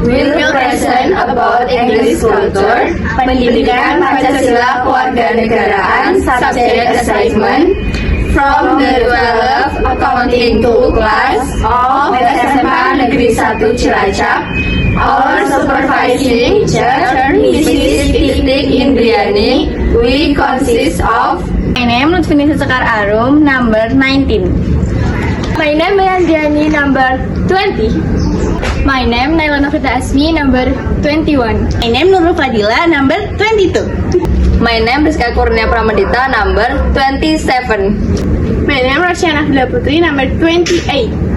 will present about English culture, pendidikan Pancasila kewarganegaraan, subject assignment, from the 12th accounting 2 class of SMA Negeri 1 Cilacap. Our supervising teacher, Mrs. Titik Indriani, we consist of My name is Lutfini Sekar Arum, number 19. My name is Andriani, number 20. My name Naila Novita Asmi, number 21. My name Nurul Fadila, number 22. My name Rizka Kurnia Pramadita, number 27. My name Rasyana Fila Putri, number 28.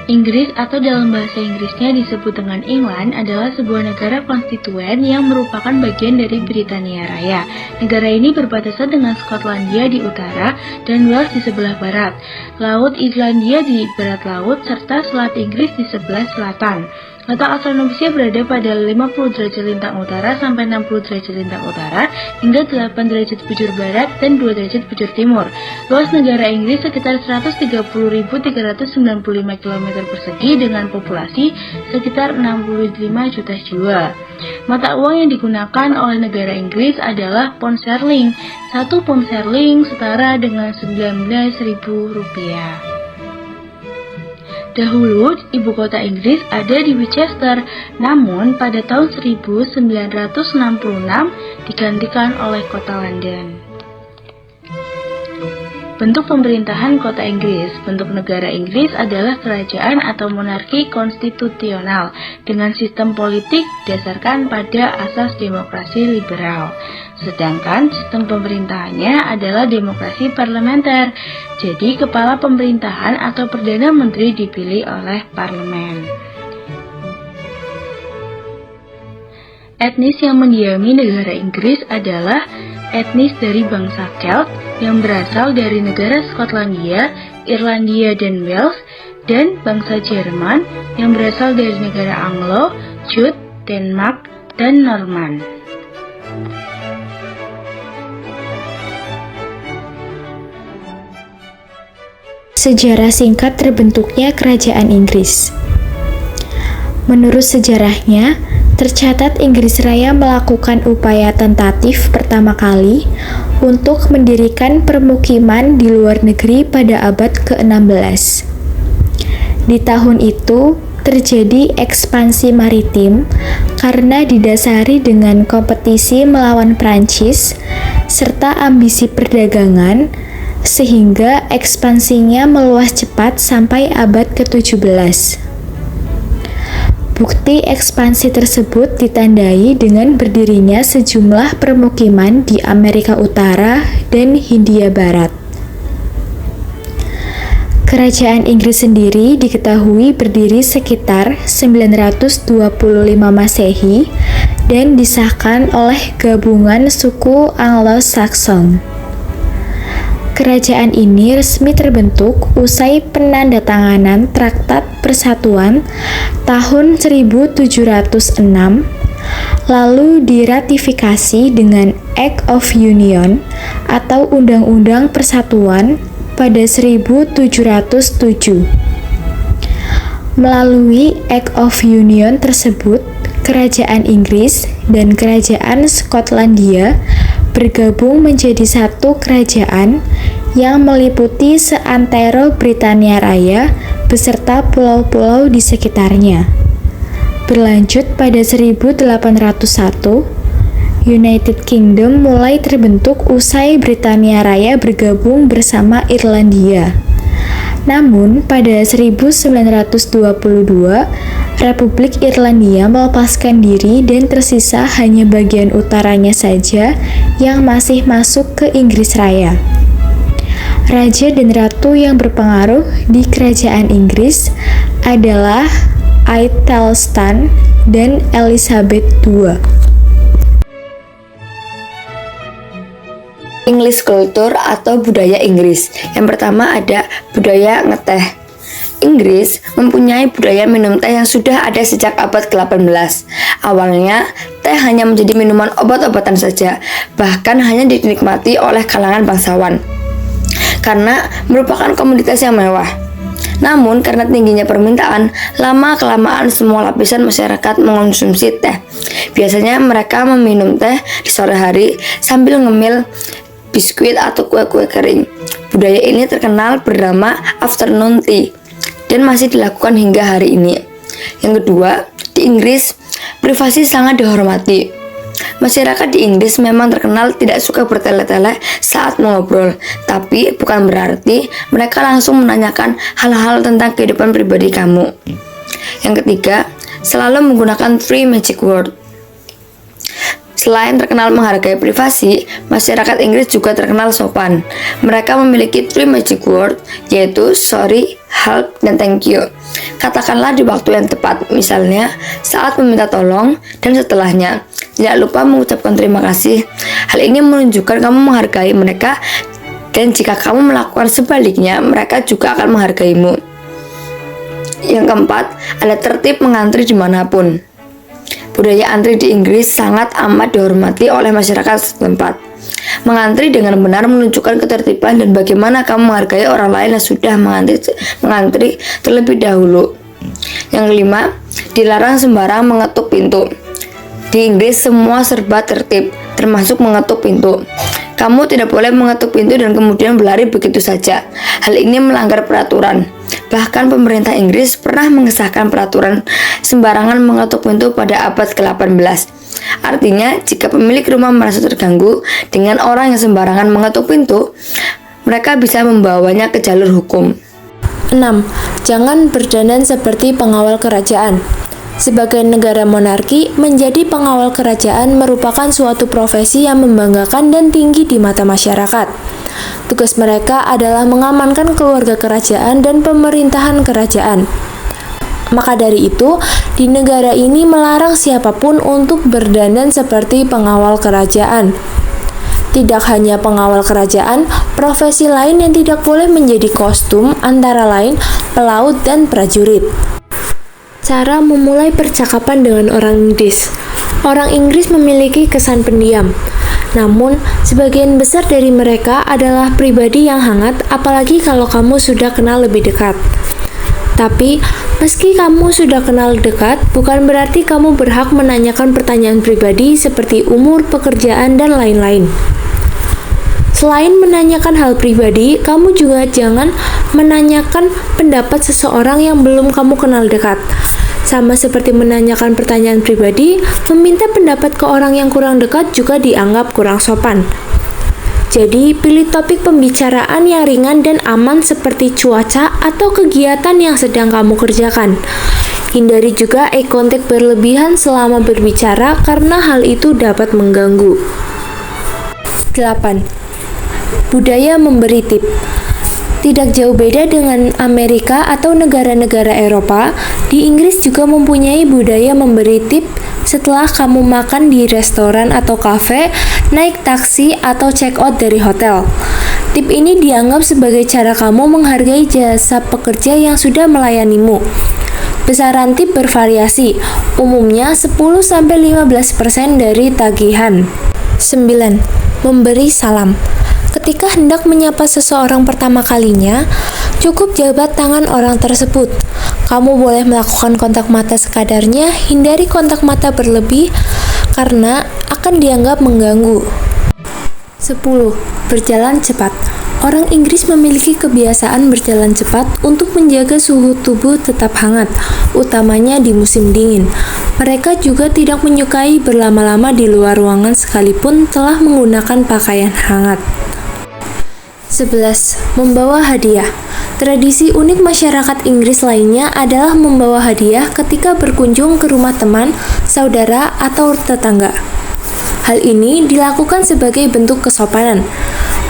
Inggris atau dalam bahasa Inggrisnya disebut dengan England adalah sebuah negara konstituen yang merupakan bagian dari Britania Raya. Negara ini berbatasan dengan Skotlandia di utara dan Wales di sebelah barat, Laut Islandia di barat laut, serta Selat Inggris di sebelah selatan. Letak astronomisnya berada pada 50 derajat lintang utara sampai 60 derajat lintang utara hingga 8 derajat bujur barat dan 2 derajat bujur timur. Luas negara Inggris sekitar 130.395 km persegi dengan populasi sekitar 65 juta jiwa. Mata uang yang digunakan oleh negara Inggris adalah pound sterling. 1 pound sterling setara dengan 19.000 rupiah. Dahulu, ibu kota Inggris ada di Winchester, namun pada tahun 1966 digantikan oleh kota London. Bentuk pemerintahan kota Inggris. Bentuk negara Inggris adalah kerajaan atau monarki konstitusional dengan sistem politik didasarkan pada asas demokrasi liberal. Sedangkan sistem pemerintahannya adalah demokrasi parlementer. Jadi kepala pemerintahan atau perdana menteri dipilih oleh parlemen. Etnis yang mendiami negara Inggris adalah etnis dari bangsa Celt yang berasal dari negara Skotlandia, Irlandia, dan Wales, dan bangsa Jerman yang berasal dari negara Anglo, Jute, Denmark, dan Norman. Sejarah singkat terbentuknya Kerajaan Inggris. Menurut sejarahnya, tercatat Inggris Raya melakukan upaya tentatif pertama kali untuk mendirikan permukiman di luar negeri pada abad ke-16. Di tahun itu, terjadi ekspansi maritim karena didasari dengan kompetisi melawan Prancis serta ambisi perdagangan, sehingga ekspansinya meluas cepat sampai abad ke-17. Bukti ekspansi tersebut ditandai dengan berdirinya sejumlah permukiman di Amerika Utara dan Hindia Barat. Kerajaan Inggris sendiri diketahui berdiri sekitar 925 Masehi dan disahkan oleh gabungan suku Anglo-Saxon. Kerajaan ini resmi terbentuk usai penandatanganan Traktat Persatuan tahun 1706, lalu diratifikasi dengan Act of Union atau Undang-Undang Persatuan pada 1707. Melalui Act of Union tersebut, Kerajaan Inggris dan Kerajaan Skotlandia bergabung menjadi satu kerajaan yang meliputi seantero Britania Raya beserta pulau-pulau di sekitarnya. Berlanjut pada 1801, United Kingdom mulai terbentuk usai Britania Raya bergabung bersama Irlandia. Namun, pada 1922, Republik Irlandia melepaskan diri dan tersisa hanya bagian utaranya saja yang masih masuk ke Inggris Raya. Raja dan ratu yang berpengaruh di kerajaan Inggris adalah Aethelstan dan Elizabeth II. English culture atau budaya Inggris. Yang pertama ada budaya ngeteh. Inggris mempunyai budaya minum teh yang sudah ada sejak abad ke-18. Awalnya, teh hanya menjadi minuman obat-obatan saja, bahkan hanya dinikmati oleh kalangan bangsawan, karena merupakan komoditas yang mewah. Namun karena tingginya permintaan, lama-kelamaan semua lapisan masyarakat mengonsumsi teh. Biasanya mereka meminum teh di sore hari sambil ngemil biskuit atau kue-kue kering. Budaya ini terkenal bernama afternoon tea dan masih dilakukan hingga hari ini. Yang kedua, di Inggris, privasi sangat dihormati. Masyarakat di Inggris memang terkenal tidak suka bertele-tele saat mengobrol, tapi bukan berarti mereka langsung menanyakan hal-hal tentang kehidupan pribadi kamu. Yang ketiga, selalu menggunakan three magic word. Selain terkenal menghargai privasi, masyarakat Inggris juga terkenal sopan. Mereka memiliki three magic word, yaitu sorry, help, dan thank you. Katakanlah di waktu yang tepat, misalnya saat meminta tolong dan setelahnya. Tidak lupa mengucapkan terima kasih. Hal ini menunjukkan kamu menghargai mereka, dan jika kamu melakukan sebaliknya, mereka juga akan menghargaimu. Yang keempat, ada tertib mengantri dimanapun. Budaya antri di Inggris sangat amat dihormati oleh masyarakat setempat. Mengantri dengan benar menunjukkan ketertiban dan bagaimana kamu menghargai orang lain yang sudah mengantri terlebih dahulu. Yang kelima, dilarang sembarang mengetuk pintu. Di Inggris semua serba tertib, termasuk mengetuk pintu. Kamu tidak boleh mengetuk pintu dan kemudian berlari begitu saja. Hal ini melanggar peraturan. Bahkan pemerintah Inggris pernah mengesahkan peraturan sembarangan mengetuk pintu pada abad ke-18. Artinya, jika pemilik rumah merasa terganggu dengan orang yang sembarangan mengetuk pintu, mereka bisa membawanya ke jalur hukum. 6. Jangan berdandan seperti pengawal kerajaan. Sebagai negara monarki, menjadi pengawal kerajaan merupakan suatu profesi yang membanggakan dan tinggi di mata masyarakat. Tugas mereka adalah mengamankan keluarga kerajaan dan pemerintahan kerajaan. Maka dari itu, di negara ini melarang siapapun untuk berdandan seperti pengawal kerajaan. Tidak hanya pengawal kerajaan, profesi lain yang tidak boleh menjadi kostum antara lain pelaut dan prajurit. Cara memulai percakapan dengan orang Inggris. Orang Inggris memiliki kesan pendiam. Namun, sebagian besar dari mereka adalah pribadi yang hangat, apalagi kalau kamu sudah kenal lebih dekat. Tapi, meski kamu sudah kenal dekat, bukan berarti kamu berhak menanyakan pertanyaan pribadi seperti umur, pekerjaan, dan lain-lain. Selain menanyakan hal pribadi, kamu juga jangan menanyakan pendapat seseorang yang belum kamu kenal dekat. Sama seperti menanyakan pertanyaan pribadi, meminta pendapat ke orang yang kurang dekat juga dianggap kurang sopan. Jadi, pilih topik pembicaraan yang ringan dan aman seperti cuaca atau kegiatan yang sedang kamu kerjakan. Hindari juga eye contact berlebihan selama berbicara karena hal itu dapat mengganggu. 8. Budaya memberi tip. Tidak jauh beda dengan Amerika atau negara-negara Eropa, di Inggris juga mempunyai budaya memberi tip setelah kamu makan di restoran atau kafe, naik taksi, atau check out dari hotel. Tip ini dianggap sebagai cara kamu menghargai jasa pekerja yang sudah melayanimu. Besaran tip bervariasi, umumnya 10-15% dari tagihan. 9. Memberi salam. Ketika hendak menyapa seseorang pertama kalinya, cukup jabat tangan orang tersebut. Kamu boleh melakukan kontak mata sekadarnya, hindari kontak mata berlebih karena akan dianggap mengganggu. 10. Berjalan cepat. Orang Inggris memiliki kebiasaan berjalan cepat untuk menjaga suhu tubuh tetap hangat, utamanya di musim dingin. Mereka juga tidak menyukai berlama-lama di luar ruangan sekalipun telah menggunakan pakaian hangat. 11. Membawa hadiah. Tradisi unik masyarakat Inggris lainnya adalah membawa hadiah ketika berkunjung ke rumah teman, saudara, atau tetangga. Hal ini dilakukan sebagai bentuk kesopanan.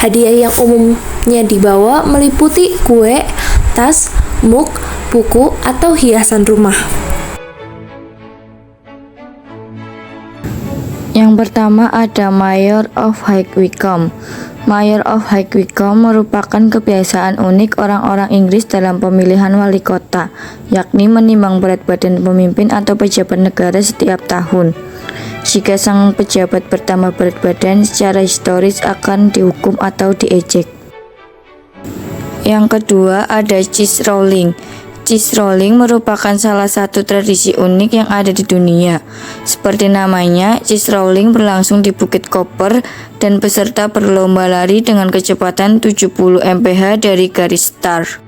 Hadiah yang umumnya dibawa meliputi kue, tas, mug, buku, atau hiasan rumah. Yang pertama ada Mayor of High Wycombe. Mayor of High Wycombe merupakan kebiasaan unik orang-orang Inggris dalam pemilihan wali kota, yakni menimbang berat badan pemimpin atau pejabat negara setiap tahun. Jika sang pejabat bertambah berat badan, secara historis akan dihukum atau diejek. Yang kedua ada cheese rolling. Cheese rolling merupakan salah satu tradisi unik yang ada di dunia. Seperti namanya, cheese rolling berlangsung di Bukit Koper dan peserta berlomba lari dengan kecepatan 70 mph dari garis start.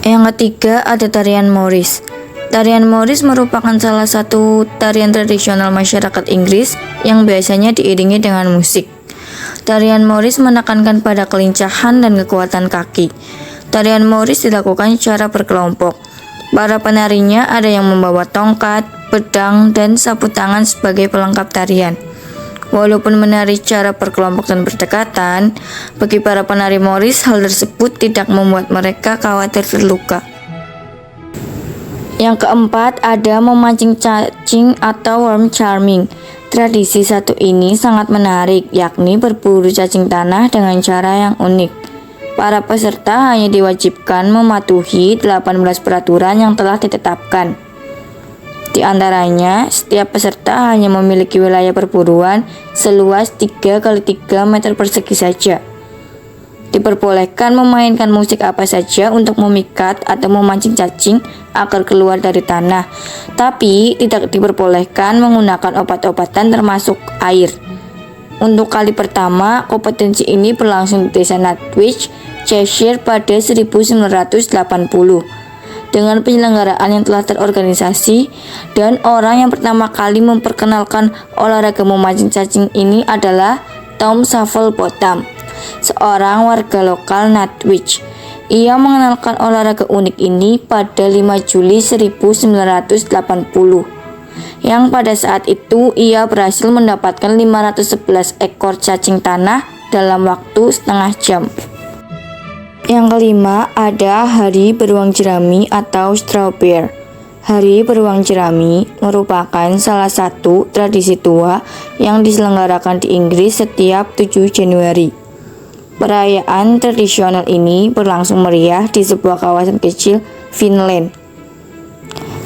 Yang ketiga ada tarian Morris. Tarian Morris merupakan salah satu tarian tradisional masyarakat Inggris yang biasanya diiringi dengan musik. Tarian Morris menekankan pada kelincahan dan kekuatan kaki. Tarian Morris dilakukan secara berkelompok. Para penarinya ada yang membawa tongkat, pedang, dan sapu tangan sebagai pelengkap tarian. Walaupun menari secara berkelompok dan berdekatan, bagi para penari Morris hal tersebut tidak membuat mereka khawatir terluka. Yang keempat ada memancing cacing atau worm charming. Tradisi satu ini sangat menarik, yakni berburu cacing tanah dengan cara yang unik. Para peserta hanya diwajibkan mematuhi 18 peraturan yang telah ditetapkan. Di antaranya, setiap peserta hanya memiliki wilayah perburuan seluas 3 x 3 meter persegi saja. Diperbolehkan memainkan musik apa saja untuk memikat atau memancing cacing agar keluar dari tanah, tapi tidak diperbolehkan menggunakan obat-obatan termasuk air. Untuk kali pertama, kompetensi ini berlangsung di desa Nantwich, Cheshire pada 1980 dengan penyelenggaraan yang telah terorganisasi, dan orang yang pertama kali memperkenalkan olahraga memancing cacing ini adalah Tom Savel-Bottom, seorang warga lokal Nantwich. Ia mengenalkan olahraga unik ini pada 5 Juli 1980. Yang pada saat itu ia berhasil mendapatkan 511 ekor cacing tanah dalam waktu setengah jam. Yang kelima ada Hari Beruang Jerami atau Straw Bear. Hari Beruang Jerami merupakan salah satu tradisi tua yang diselenggarakan di Inggris setiap 7 Januari. Perayaan tradisional ini berlangsung meriah di sebuah kawasan kecil Finland,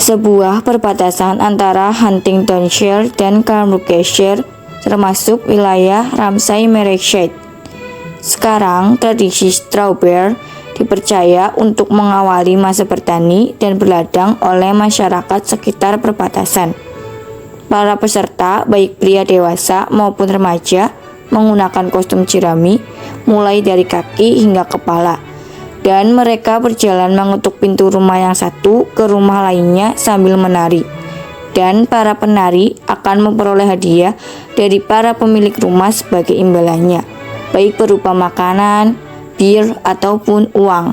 sebuah perbatasan antara Huntingdonshire dan Cambridgeshire, termasuk wilayah Ramsay-Merseyside. Sekarang, tradisi Straw Bear dipercaya untuk mengawali masa bertani dan berladang oleh masyarakat sekitar perbatasan. Para peserta, baik pria dewasa maupun remaja, menggunakan kostum jerami mulai dari kaki hingga kepala, dan mereka berjalan mengetuk pintu rumah yang satu ke rumah lainnya sambil menari. Dan para penari akan memperoleh hadiah dari para pemilik rumah sebagai imbalannya, baik berupa makanan, bir, ataupun uang.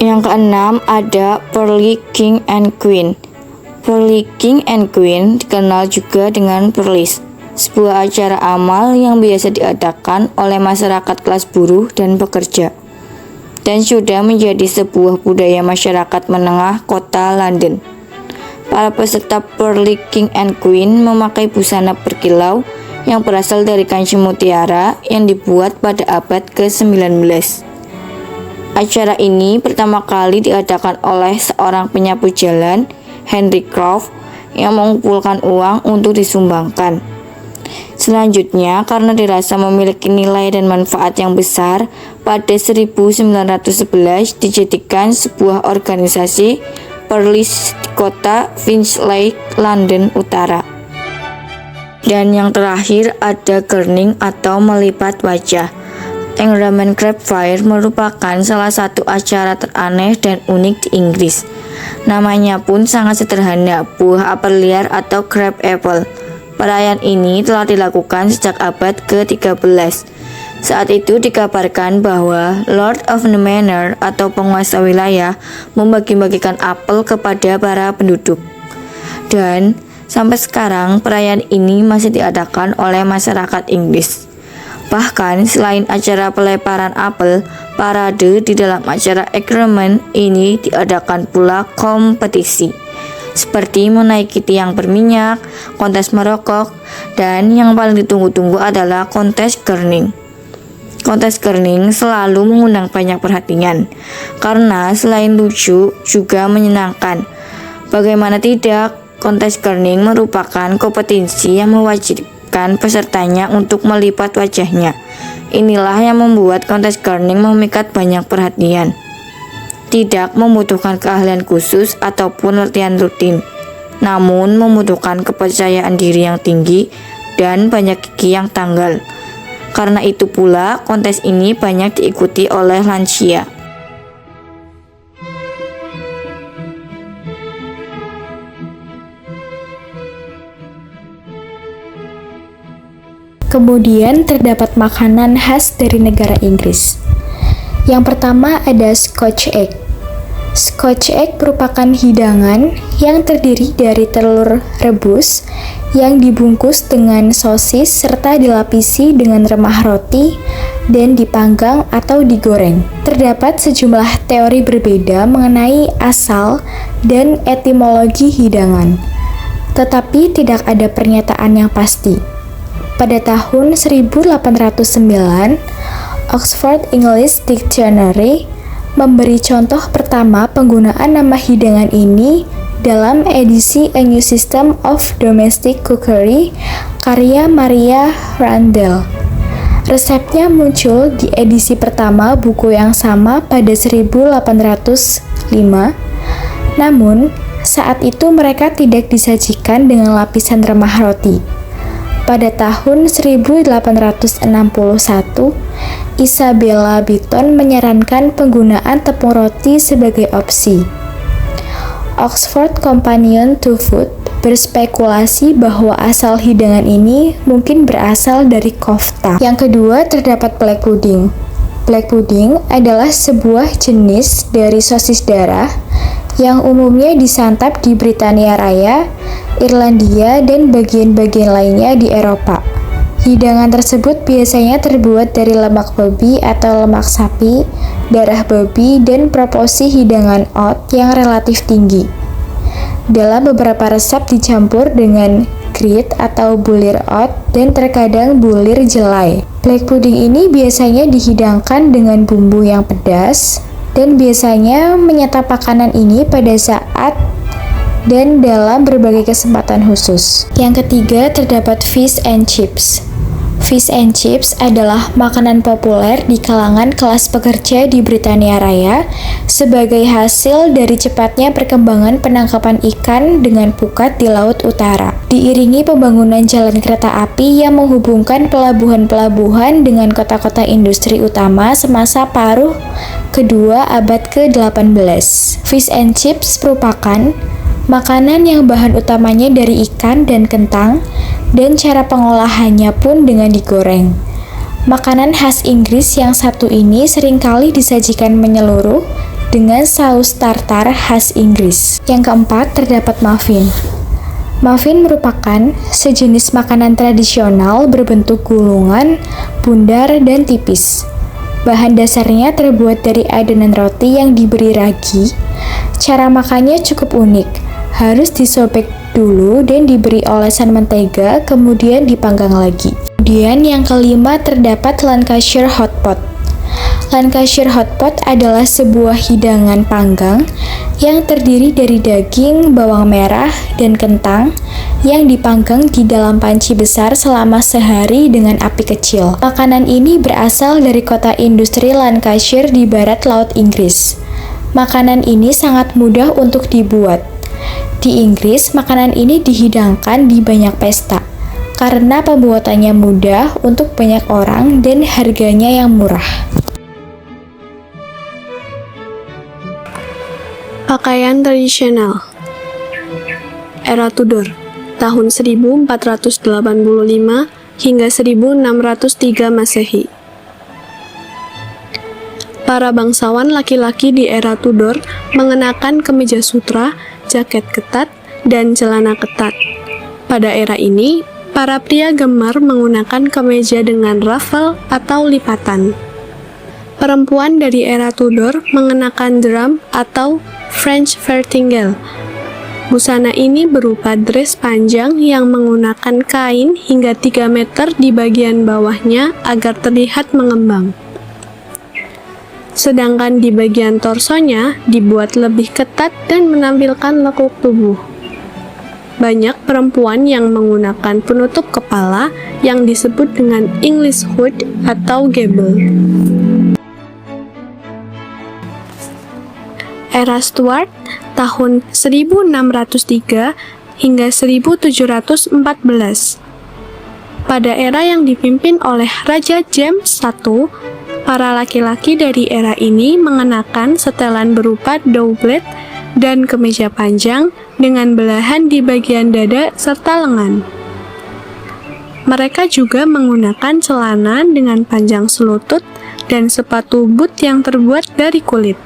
Yang keenam ada Pearly King and Queen. Pearly King and Queen dikenal juga dengan Perlis, sebuah acara amal yang biasa diadakan oleh masyarakat kelas buruh dan pekerja, dan sudah menjadi sebuah budaya masyarakat menengah kota London. Para peserta Pearly King and Queen memakai busana berkilau yang berasal dari kancing mutiara yang dibuat pada abad ke-19. Acara ini pertama kali diadakan oleh seorang penyapu jalan, Henry Croft, yang mengumpulkan uang untuk disumbangkan. Selanjutnya, karena dirasa memiliki nilai dan manfaat yang besar, pada 1911 dijadikan sebuah organisasi Perlis di kota Finchley, London Utara. Dan yang terakhir ada Gurning atau melipat wajah. Ingham Crab Fair merupakan salah satu acara teraneh dan unik di Inggris. Namanya pun sangat sederhana, buah apel liar atau crab apple. Perayaan ini telah dilakukan sejak abad ke-13. Saat itu dikabarkan bahwa Lord of the Manor atau penguasa wilayah membagi-bagikan apel kepada para penduduk. Dan sampai sekarang perayaan ini masih diadakan oleh masyarakat Inggris. Bahkan selain acara peleparan apel, parade di dalam acara Ingham ini diadakan pula kompetisi, seperti menaiki tiang berminyak, kontes merokok, dan yang paling ditunggu-tunggu adalah kontes Gurning. Kontes Gurning selalu mengundang banyak perhatian, karena selain lucu, juga menyenangkan. Bagaimana tidak, kontes Gurning merupakan kompetisi yang mengajarkan pesertanya untuk melipat wajahnya. Inilah yang membuat kontes gardening memikat banyak perhatian. Tidak membutuhkan keahlian khusus ataupun latihan rutin, namun membutuhkan kepercayaan diri yang tinggi dan banyak gigi yang tanggal. Karena itu pula kontes ini banyak diikuti oleh lansia. Kemudian terdapat makanan khas dari negara Inggris. Yang pertama ada Scotch egg. Scotch egg merupakan hidangan yang terdiri dari telur rebus yang dibungkus dengan sosis serta dilapisi dengan remah roti dan dipanggang atau digoreng. Terdapat sejumlah teori berbeda mengenai asal dan etimologi hidangan, tetapi tidak ada pernyataan yang pasti. Pada tahun 1809, Oxford English Dictionary memberi contoh pertama penggunaan nama hidangan ini dalam edisi A New System of Domestic Cookery karya Maria Randall. Resepnya muncul di edisi pertama buku yang sama pada 1805, namun saat itu mereka tidak disajikan dengan lapisan remah roti. Pada tahun 1861, Isabella Beeton menyarankan penggunaan tepung roti sebagai opsi. Oxford Companion to Food berspekulasi bahwa asal hidangan ini mungkin berasal dari kofta. Yang kedua, terdapat black pudding. Black pudding adalah sebuah jenis dari sosis darah yang umumnya disantap di Britania Raya, Irlandia, dan bagian-bagian lainnya di Eropa. Hidangan tersebut biasanya terbuat dari lemak babi atau lemak sapi, darah babi, dan proporsi hidangan oat yang relatif tinggi. Dalam beberapa resep dicampur dengan grit atau bulir oat dan terkadang bulir jelai. Black pudding ini biasanya dihidangkan dengan bumbu yang pedas, dan biasanya menyantap makanan ini pada saat dan dalam berbagai kesempatan khusus. Yang ketiga, terdapat fish and chips. Fish and chips adalah makanan populer di kalangan kelas pekerja di Britania Raya sebagai hasil dari cepatnya perkembangan penangkapan ikan dengan pukat di Laut Utara. Diiringi pembangunan jalan kereta api yang menghubungkan pelabuhan-pelabuhan dengan kota-kota industri utama semasa paruh kedua abad ke-18. Fish and chips merupakan makanan yang bahan utamanya dari ikan dan kentang, dan cara pengolahannya pun dengan digoreng. Makanan khas Inggris yang satu ini seringkali disajikan menyeluruh dengan saus tartar khas Inggris. Yang keempat, terdapat muffin. Muffin merupakan sejenis makanan tradisional berbentuk gulungan, bundar, dan tipis. Bahan dasarnya terbuat dari adonan roti yang diberi ragi. Cara makannya cukup unik. Harus disobek dulu dan diberi olesan mentega, kemudian dipanggang lagi. Kemudian yang kelima, terdapat Lancashire Hot Pot. Lancashire Hot Pot adalah sebuah hidangan panggang yang terdiri dari daging, bawang merah, dan kentang yang dipanggang di dalam panci besar selama sehari dengan api kecil. Makanan ini berasal dari kota industri Lancashire di barat laut Inggris. Makanan ini sangat mudah untuk dibuat. Di Inggris, makanan ini dihidangkan di banyak pesta karena pembuatannya mudah untuk banyak orang dan harganya yang murah. Pakaian tradisional Era Tudor, tahun 1485 hingga 1603 Masehi. Para bangsawan laki-laki di era Tudor mengenakan kemeja sutra, jaket ketat, dan celana ketat. Pada era ini, para pria gemar menggunakan kemeja dengan ruffle atau lipatan. Perempuan dari era Tudor mengenakan drum atau French Farthingale. Busana ini berupa dress panjang yang menggunakan kain hingga 3 meter di bagian bawahnya agar terlihat mengembang. Sedangkan di bagian torsonya dibuat lebih ketat dan menampilkan lekuk tubuh. banyak perempuan yang menggunakan penutup kepala yang disebut dengan English hood atau gable. Era Stuart tahun 1603 hingga 1714. Pada era yang dipimpin oleh Raja James I, para laki-laki dari era ini mengenakan setelan berupa doublet dan kemeja panjang dengan belahan di bagian dada serta lengan. Mereka juga menggunakan celana dengan panjang selutut dan sepatu boot yang terbuat dari kulit.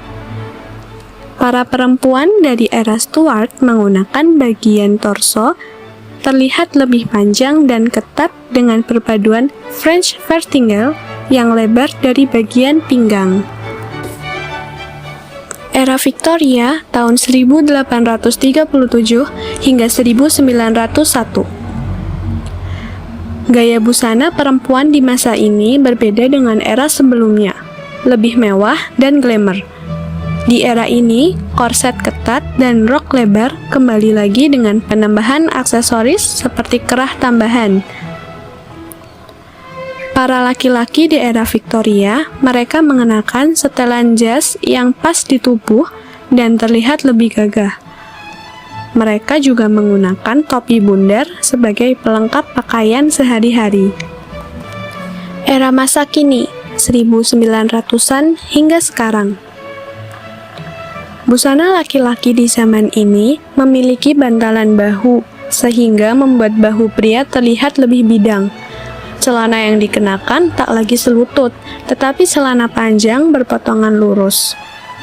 Para perempuan dari era Stuart menggunakan bagian torso terlihat lebih panjang dan ketat dengan perpaduan French farthingale yang lebar dari bagian pinggang. Era Victoria tahun 1837 hingga 1901. Gaya busana perempuan di masa ini berbeda dengan era sebelumnya, lebih mewah dan glamour. Di era ini, korset ketat dan rok lebar kembali lagi dengan penambahan aksesoris seperti kerah tambahan. Para laki-laki di era Victoria, mereka mengenakan setelan jas yang pas di tubuh dan terlihat lebih gagah. Mereka juga menggunakan topi bundar sebagai pelengkap pakaian sehari-hari. Era masa kini, 1900-an hingga sekarang. Busana laki-laki di zaman ini memiliki bantalan bahu, sehingga membuat bahu pria terlihat lebih bidang. Celana yang dikenakan tak lagi selutut, tetapi celana panjang berpotongan lurus.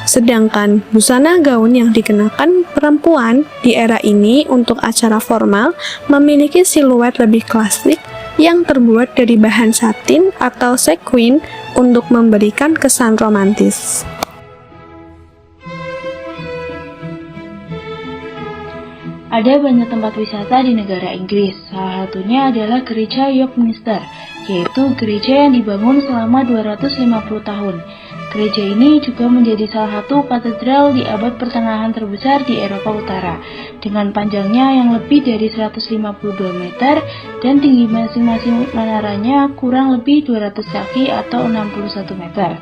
Sedangkan busana gaun yang dikenakan perempuan di era ini untuk acara formal memiliki siluet lebih klasik yang terbuat dari bahan satin atau sequin untuk memberikan kesan romantis. Ada banyak tempat wisata di negara Inggris, salah satunya adalah gereja York Minster, yaitu gereja yang dibangun selama 250 tahun. Gereja ini juga menjadi salah satu katedral di abad pertengahan terbesar di Eropa Utara, dengan panjangnya yang lebih dari 152 meter dan tinggi masing-masing menaranya kurang lebih 200 kaki atau 61 meter.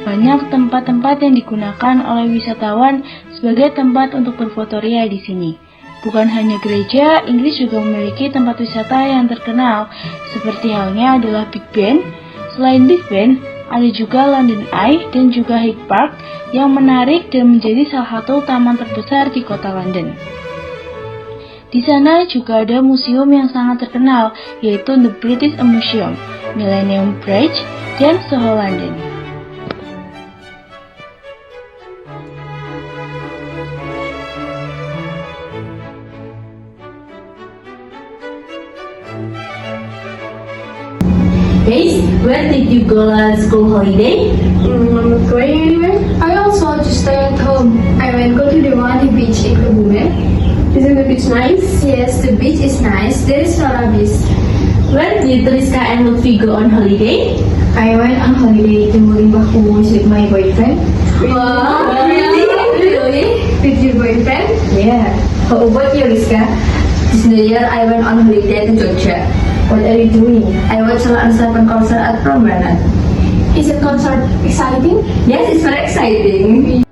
Banyak tempat-tempat yang digunakan oleh wisatawan sebagai tempat untuk berfotoria di sini. Bukan hanya gereja, Inggris juga memiliki tempat wisata yang terkenal, seperti halnya adalah Big Ben. Selain Big Ben, ada juga London Eye dan juga Hyde Park yang menarik dan menjadi salah satu taman terbesar di kota London. Di sana juga ada museum yang sangat terkenal, yaitu The British Museum, Millennium Bridge, dan Soho London. Guys, where did you go last school holiday? I'm not going anywhere. I also want to stay at home. I will go to the Wadi beach in Kebumen. Isn't the beach nice? Yes, the beach is nice. There is Beach. Where did Rizka and Lutfi go on holiday? I went on holiday to Mulimbahus with my boyfriend. Wow, really? With your boyfriend? Yeah. How about you, Rizka? This New Year, I went on holiday to Jogja. What are you doing? I watched Salah Seven concert at Prambanan. Is the concert exciting? Yes, it's very exciting.